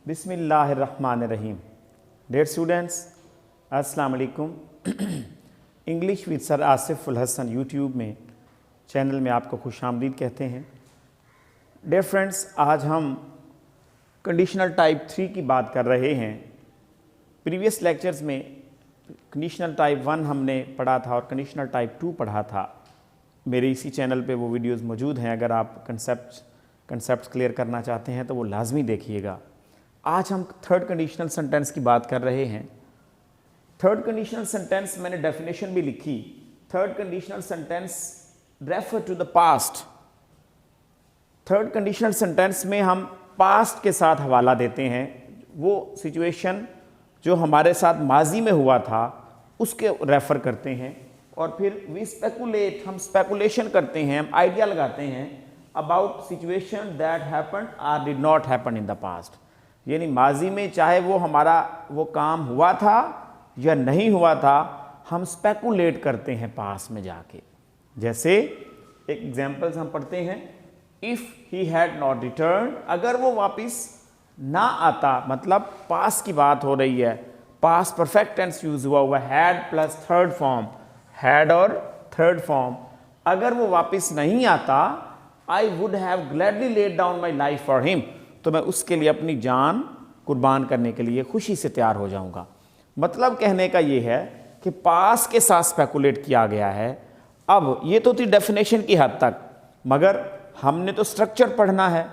बिस्मिल्लाहिर्रहमानिर्रहीम। Dear students, अस्सलाम वालेकुम। English with sir Asif ul Hasan YouTube में चैनल में आपको खुशामदीद कहते हैं। डियर फ्रेंड्स, आज हम कंडीशनल टाइप 3 की बात कर रहे हैं। प्रीवियस लेक्चर्स में कंडीशनल टाइप 1 हमने पढ़ा था और कंडीशनल टाइप 2 पढ़ा था। मेरे इसी चैनल पे वो वीडियोस मौजूद हैं। अगर आप कंसेप्ट क्लियर करना चाहते हैं तो वो लाजमी देखिएगा। आज हम थर्ड कंडीशनल सेंटेंस की बात कर रहे हैं। थर्ड कंडीशनल सेंटेंस मैंने डेफिनेशन भी लिखी। Third conditional sentence refer to the past. Third conditional sentence में हम पास्ट के साथ हवाला देते हैं। वो सिचुएशन जो हमारे साथ माजी में हुआ था उसके रेफर करते हैं और फिर वी स्पेकुलेट, हम स्पेकुलेशन करते हैं, हम आइडिया लगाते हैं अबाउट सिचुएशन दैट हैपेंड और did not happen in the past. यानी माजी में चाहे वो हमारा वो काम हुआ था या नहीं हुआ था, हम स्पेकुलेट करते हैं पास में जाके। जैसे एक एग्जांपल्स हम पढ़ते हैं, if he had not return, अगर वो वापस ना आता, मतलब पास की बात हो रही है, पास परफेक्ट टेंस यूज हुआ had plus third form, had और थर्ड फॉर्म। अगर वो वापस नहीं आता, I would have gladly laid down my life for him, तो मैं उसके लिए अपनी जान कुर्बान करने के लिए खुशी से तैयार हो जाऊंगा। मतलब कहने का ये है कि पास के साथ स्पेकुलेट किया गया है। अब ये तो थी डेफिनेशन की हद तक, मगर हमने तो स्ट्रक्चर पढ़ना है,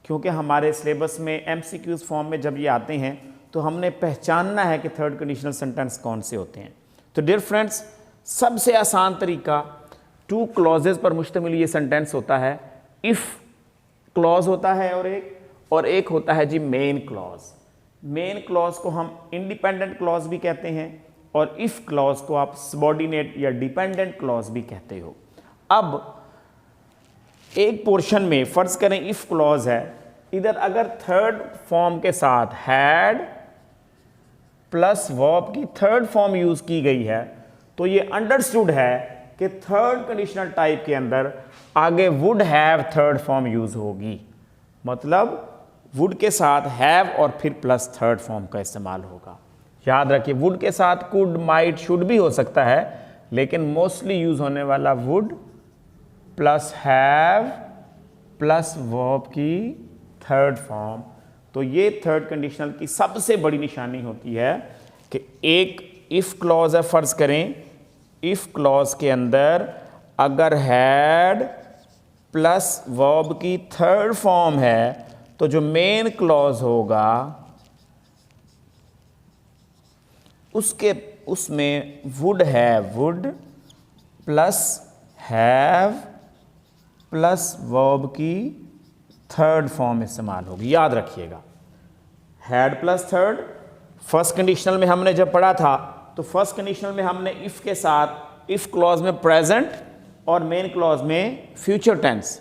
क्योंकि हमारे सिलेबस में एमसीक्यूज फॉर्म में जब ये आते हैं तो हमने पहचानना है कि थर्ड कंडीशनल सेंटेंस कौन से होते हैं। तो डियर फ्रेंड्स, सबसे आसान तरीका 2 क्लॉजेज पर मुश्तमिल ये सेंटेंस होता है। इफ़ क्लॉज होता है और एक होता है जी मेन क्लॉज। मेन क्लॉज को हम इंडिपेंडेंट क्लॉज भी कहते हैं और इफ क्लॉज को आप सबऑर्डिनेट या डिपेंडेंट क्लॉज भी कहते हो। अब एक पोर्शन में फर्ज करें इफ क्लॉज है, इधर अगर थर्ड फॉर्म के साथ हैड प्लस वर्ब की थर्ड फॉर्म यूज की गई है, तो ये अंडरस्टूड है कि थर्ड कंडीशनल टाइप के अंदर आगे would have third form use होगी। मतलब वुड के साथ हैव और फिर प्लस थर्ड फॉर्म का इस्तेमाल होगा। याद रखिए, वुड के साथ कुड, माइट, शुड भी हो सकता है, लेकिन मोस्टली यूज होने वाला would plus have plus verb की थर्ड फॉर्म। तो ये थर्ड कंडीशनल की सबसे बड़ी निशानी होती है कि एक इफ क्लॉज है, फर्ज करें इफ क्लॉज के अंदर अगर हैड प्लस वर्ब की थर्ड फॉर्म है, तो जो मेन क्लॉज होगा उसमें would plus have plus verb की थर्ड फॉर्म इस्तेमाल होगी। याद रखिएगा, had plus third first conditional में हमने जब पढ़ा था, तो फर्स्ट कंडीशनल में हमने इफ के साथ इफ क्लॉज में प्रेजेंट और मेन क्लॉज में फ्यूचर टेंस।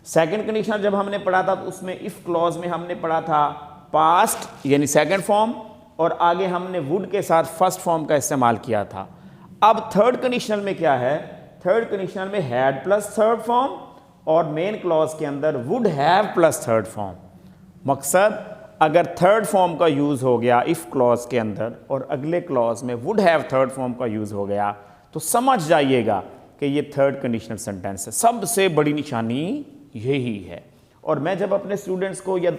सेकंड कंडीशनल जब हमने पढ़ा था तो उसमें इफ क्लॉज में हमने पढ़ा था पास्ट यानी सेकंड फॉर्म, और आगे हमने वुड के साथ फर्स्ट फॉर्म का इस्तेमाल किया था। अब थर्ड कंडीशनल में क्या है? थर्ड कंडीशनल में हैड प्लस थर्ड फॉर्म और मेन क्लॉज के अंदर would have plus third form. मकसद, अगर थर्ड फॉर्म का यूज हो गया इफ क्लॉज के अंदर और अगले क्लॉज में वुड हैव थर्ड फॉर्म का यूज हो गया, तो समझ जाइएगा कि ये थर्ड कंडीशनल सेंटेंस है। सबसे बड़ी निशानी यही है। और मैं जब अपने स्टूडेंट्स को या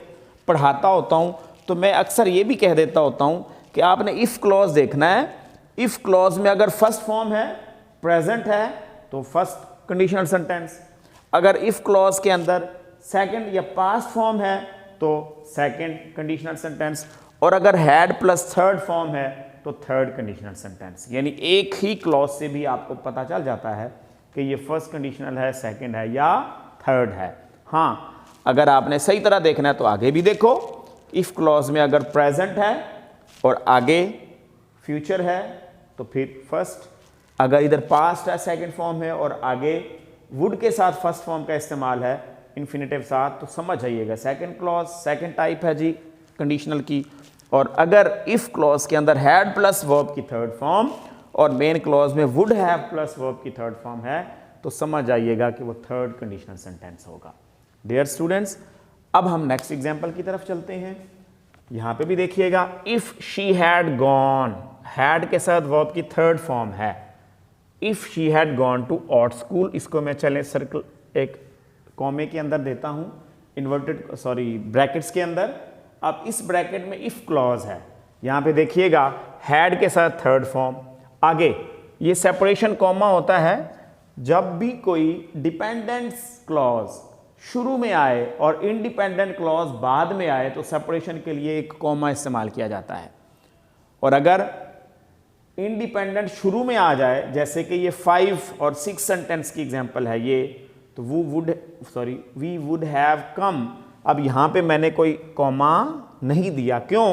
पढ़ाता होता हूँ तो मैं अक्सर ये भी कह देता होता हूँ कि आपने इफ़ क्लॉज देखना है। इफ़ क्लॉज में अगर फर्स्ट फॉर्म है, प्रेजेंट है, तो फर्स्ट कंडीशनल सेंटेंस। अगर इफ़ क्लॉज के अंदर सेकंड या पास्ट फॉर्म है तो सेकंड कंडीशनल सेंटेंस, और अगर हैड प्लस थर्ड फॉर्म है तो थर्ड कंडीशनल सेंटेंस। यानी एक ही क्लॉज से भी आपको पता चल जाता है कि ये फर्स्ट कंडीशनल है, सेकंड है या थर्ड है। हाँ, अगर आपने सही तरह देखना है तो आगे भी देखो। इफ क्लॉज में अगर प्रेजेंट है और आगे फ्यूचर है तो फिर फर्स्ट, अगर इधर पास्ट है सेकंड फॉर्म है और आगे वुड के साथ फर्स्ट फॉर्म का इस्तेमाल है इन्फिनेटिव साथ, तो समझ जाइएगा सेकंड क्लॉज सेकंड टाइप है जी कंडीशनल की। और अगर इफ क्लॉज के अंदर हैड प्लस वर्ब की थर्ड फॉर्म और मेन क्लॉज में वुड हैव प्लस वर्ब की थर्ड फॉर्म है, तो समझ जाइएगा कि वो थर्ड कंडीशनल सेंटेंस होगा। डियर स्टूडेंट्स, अब हम नेक्स्ट एग्जाम्पल की तरफ चलते हैं। यहाँ पे भी देखिएगा if she had gone, had के साथ वर्ब की थर्ड फॉर्म है। If she had gone to art school, इसको मैं चले सर्कल एक कॉमे के अंदर देता हूँ, इन्वर्टेड सॉरी ब्रैकेट्स के अंदर। अब इस ब्रैकेट में इफ़ क्लॉज है, यहाँ पे देखिएगा हैड के साथ थर्ड फॉर्म। आगे ये सेपरेशन कॉमा होता है जब भी कोई डिपेंडेंस क्लॉज शुरू में आए और इंडिपेंडेंट क्लॉज बाद में आए तो सेपरेशन के लिए एक कॉमा इस्तेमाल किया जाता है। और अगर इंडिपेंडेंट शुरू में आ जाए, जैसे कि ये 5 और 6 सेंटेंस की एग्जांपल है ये, तो वी वुड हैव कम। अब यहाँ पे मैंने कोई कॉमा नहीं दिया, क्यों?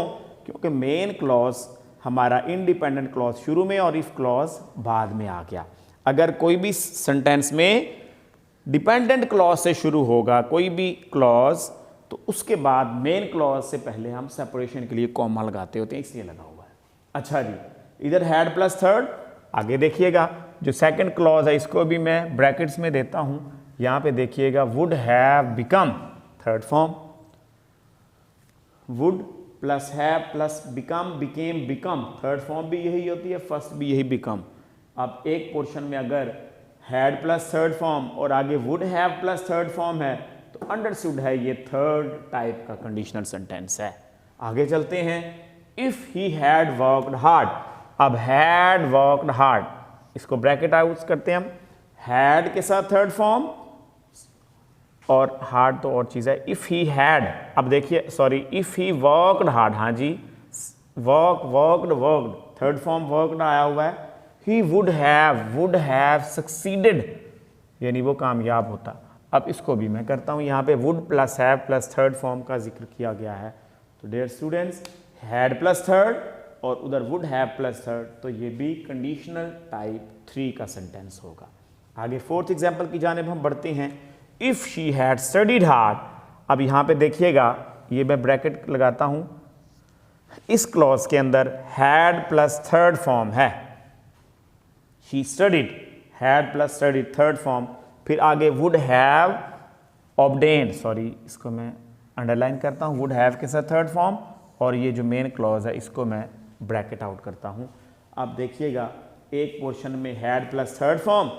क्योंकि मेन क्लॉज हमारा इंडिपेंडेंट क्लॉज शुरू में और इफ क्लॉज बाद में आ गया। अगर कोई भी सेंटेंस में डिपेंडेंट क्लॉज से शुरू होगा कोई भी क्लॉज, तो उसके बाद मेन क्लॉज से पहले हम सेपरेशन के लिए कॉमा लगाते होते हैं, इसलिए लगा हुआ है। अच्छा जी, इधर हैड प्लस थर्ड। आगे देखिएगा जो सेकंड क्लॉज है इसको भी मैं ब्रैकेट्स में देता हूं। यहां पे देखिएगा would have become, third form. Would plus have plus become, became, become, third form भी यही होती है, फर्स्ट भी यही बिकम। अब एक पोर्शन में अगर हैड प्लस थर्ड फॉर्म और आगे would have plus third form है तो अंडरस्टूड है ये थर्ड टाइप का कंडीशनल सेंटेंस है। आगे चलते हैं, if he had worked hard. अब हैड वर्कड हार्ड, इसको ब्रैकेट आउट करते हैं हम, हैड के साथ थर्ड फॉर्म और हार्ड तो और चीज़ है। इफ़ ही हैड, अब देखिए sorry, if he worked hard, हाँ जी, वर्कड थर्ड फॉर्म वर्कड आया हुआ है। ही वुड हैव सक्सीडेड, यानी वो कामयाब होता। अब इसको भी मैं करता हूँ, यहाँ पे would plus have plus third form का जिक्र किया गया है। तो dear students, had plus third और उधर वुड हैव प्लस थर्ड, तो ये भी कंडीशनल टाइप 3 का सेंटेंस होगा। आगे फोर्थ एग्जाम्पल की जानिब हम बढ़ते हैं। If she had studied hard, अब यहाँ पे देखिएगा ये मैं ब्रैकेट लगाता हूँ, इस क्लॉज के अंदर हैड प्लस थर्ड फॉर्म है। She studied, had plus studied third form, फिर आगे वुड हैव ऑब्टेन्ड, सॉरी इसको मैं अंडरलाइन करता हूँ, वुड हैव के साथ थर्ड फॉर्म, और ये जो मेन क्लॉज है इसको मैं ब्रैकेट आउट करता हूँ। अब देखिएगा एक पोर्शन में हैड प्लस थर्ड फॉर्म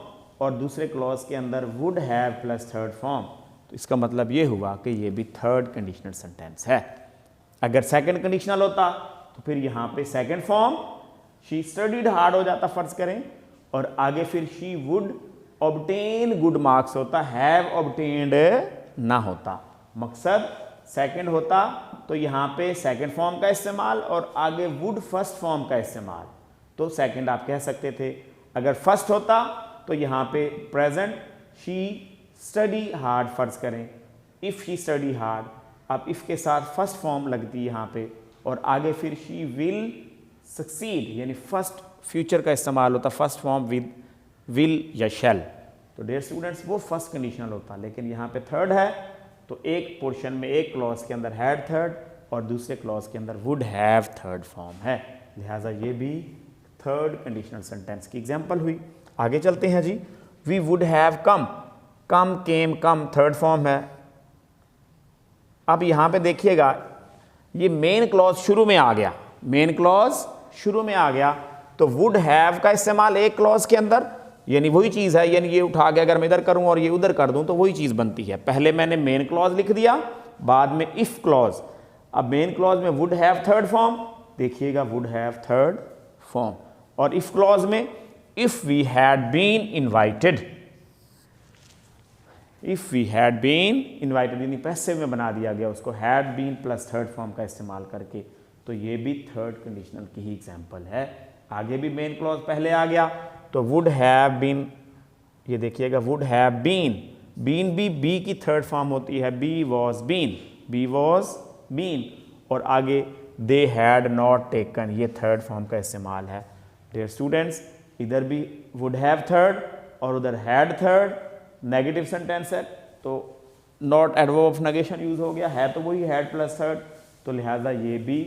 और दूसरे क्लॉज के अंदर would have plus third form, तो इसका मतलब ये हुआ कि ये भी थर्ड कंडीशनल सेंटेंस है। अगर सेकंड कंडीशनल होता तो फिर यहाँ पे second form she studied hard हो जाता फर्ज करें, और आगे फिर she would obtain good marks होता, हैव ऑब्टेन्ड ना होता। मकसद सेकंड होता तो यहाँ पे सेकंड फॉर्म का इस्तेमाल और आगे वुड फर्स्ट फॉर्म का इस्तेमाल, तो सेकंड आप कह सकते थे। अगर फर्स्ट होता तो यहाँ पे प्रेजेंट शी स्टडी हार्ड फर्ज करें, इफ़ शी स्टडी हार्ड, अब इफ़ के साथ फर्स्ट फॉर्म लगती है यहाँ पे, और आगे फिर शी विल सक्सीड, यानी फर्स्ट फ्यूचर का इस्तेमाल होता, फर्स्ट फॉर्म विद विल या शैल। तो डियर स्टूडेंट्स वो फर्स्ट कंडीशनल होता, लेकिन यहाँ पे थर्ड है, तो एक पोर्शन में एक क्लॉज के अंदर हैड थर्ड और दूसरे क्लॉज के अंदर वुड हैव थर्ड फॉर्म है, लिहाजा ये भी थर्ड कंडीशनल सेंटेंस की एग्जांपल हुई। आगे चलते हैं जी, we would have come, come, came, come third form है। अब यहाँ पे देखिएगा ये मेन क्लॉज शुरू में आ गया, मेन क्लॉज शुरू में आ गया, तो वुड हैव का इस्तेमाल एक क्लॉज के अंदर, यानी वही चीज़ है, यानी ये उठा के अगर मैं इधर करूँ और ये उधर कर दूँ तो वही चीज़ बनती है। पहले मैंने मेन क्लॉज लिख दिया, बाद में इफ़ क्लॉज। अब मेन क्लॉज में वुड हैव थर्ड फॉर्म, देखिएगा वुड हैव थर्ड फॉर्म, और इफ़ क्लॉज में if we had been invited, if we had been invited, यानी पैसिव में बना दिया गया उसको, had been plus third form का इस्तेमाल करके, तो ये भी थर्ड कंडीशनल की ही एग्जाम्पल है। आगे भी मेन क्लॉज पहले आ गया, तो वुड हैव बीन, ये देखिएगा वुड हैव बीन, बीन भी बी की थर्ड फॉर्म होती है, be was been, be was been, और आगे दे हैड नॉट टेकन, ये थर्ड फॉर्म का इस्तेमाल है। डियर स्टूडेंट्स, इधर भी वुड हैव थर्ड और उधर हैड थर्ड, नेगेटिव सेंटेंस है तो not adverb of negation use हो गया, है तो वही हैड प्लस थर्ड, तो लिहाजा ये भी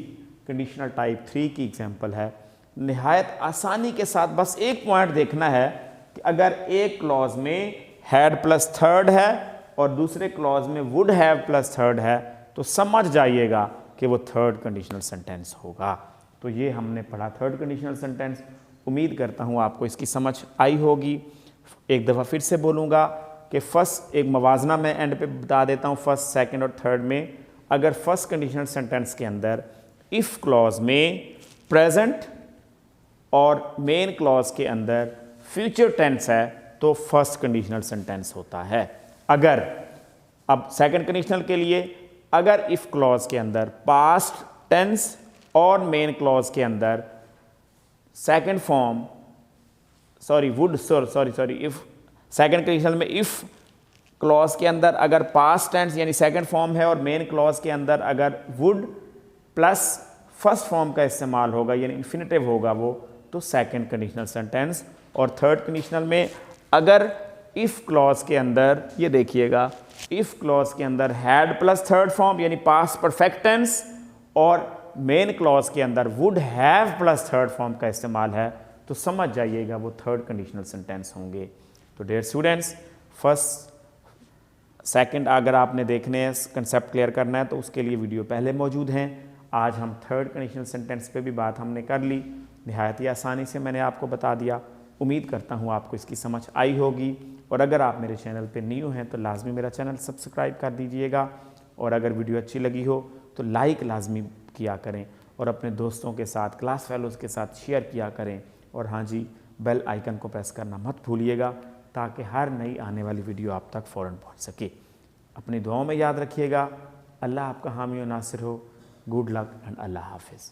कंडीशनल टाइप 3 की एग्जाम्पल है। निहायत आसानी के साथ बस एक पॉइंट देखना है कि अगर एक क्लॉज में हैड प्लस थर्ड है और दूसरे क्लॉज में वुड हैव प्लस थर्ड है, तो समझ जाइएगा कि वो थर्ड कंडीशनल सेंटेंस होगा। तो ये हमने पढ़ा थर्ड कंडीशनल सेंटेंस। उम्मीद करता हूँ आपको इसकी समझ आई होगी। एक दफ़ा फिर से बोलूँगा कि फर्स्ट एक मवाजना मैं एंड पे बता देता हूँ, फर्स्ट सेकंड और थर्ड में अगर फर्स्ट कंडीशनल सेंटेंस के अंदर इफ़ क्लॉज में प्रेजेंट और मेन क्लॉज के अंदर फ्यूचर टेंस है तो फर्स्ट कंडीशनल सेंटेंस होता है। अगर अब सेकंड कंडीशनल के लिए अगर इफ़ क्लॉज के अंदर पास्ट टेंस और मेन क्लॉज के अंदर second form if second conditional में इफ़ क्लॉज के अंदर अगर पास्ट टेंस यानी सेकंड फॉर्म है और मेन क्लॉज के अंदर अगर वुड प्लस फर्स्ट फॉर्म का इस्तेमाल होगा यानी इन्फिनेटिव होगा वो, तो सेकंड कंडीशनल सेंटेंस। और थर्ड कंडीशनल में अगर इफ़ क्लॉज के अंदर ये देखिएगा, इफ़ क्लॉज के अंदर हैड प्लस थर्ड फॉर्म यानी पास्ट परफेक्ट टेंस और मेन क्लॉज के अंदर would have plus third form का इस्तेमाल है, तो समझ जाइएगा वो थर्ड कंडीशनल सेंटेंस होंगे। तो डियर स्टूडेंट्स, फर्स्ट सेकंड अगर आपने देखने हैं, कंसेप्ट क्लियर करना है तो उसके लिए वीडियो पहले मौजूद हैं। आज हम थर्ड कंडीशनल सेंटेंस पे भी बात हमने कर ली, निहायत ही आसानी से मैंने आपको बता दिया। उम्मीद करता हूँ आपको इसकी समझ आई होगी। और अगर आप मेरे चैनल पे न्यू हैं तो लाजमी मेरा चैनल सब्सक्राइब कर दीजिएगा, और अगर वीडियो अच्छी लगी हो तो लाइक लाजमी किया करें और अपने दोस्तों के साथ, क्लास फेलोज़ के साथ शेयर किया करें। और हाँ जी, बेल आइकन को प्रेस करना मत भूलिएगा ताकि हर नई आने वाली वीडियो आप तक फ़ौरन पहुंच सके। अपनी दुआओं में याद रखिएगा। अल्लाह आपका हामी और नासिर हो। गुड लक एंड अल्लाह हाफिज़।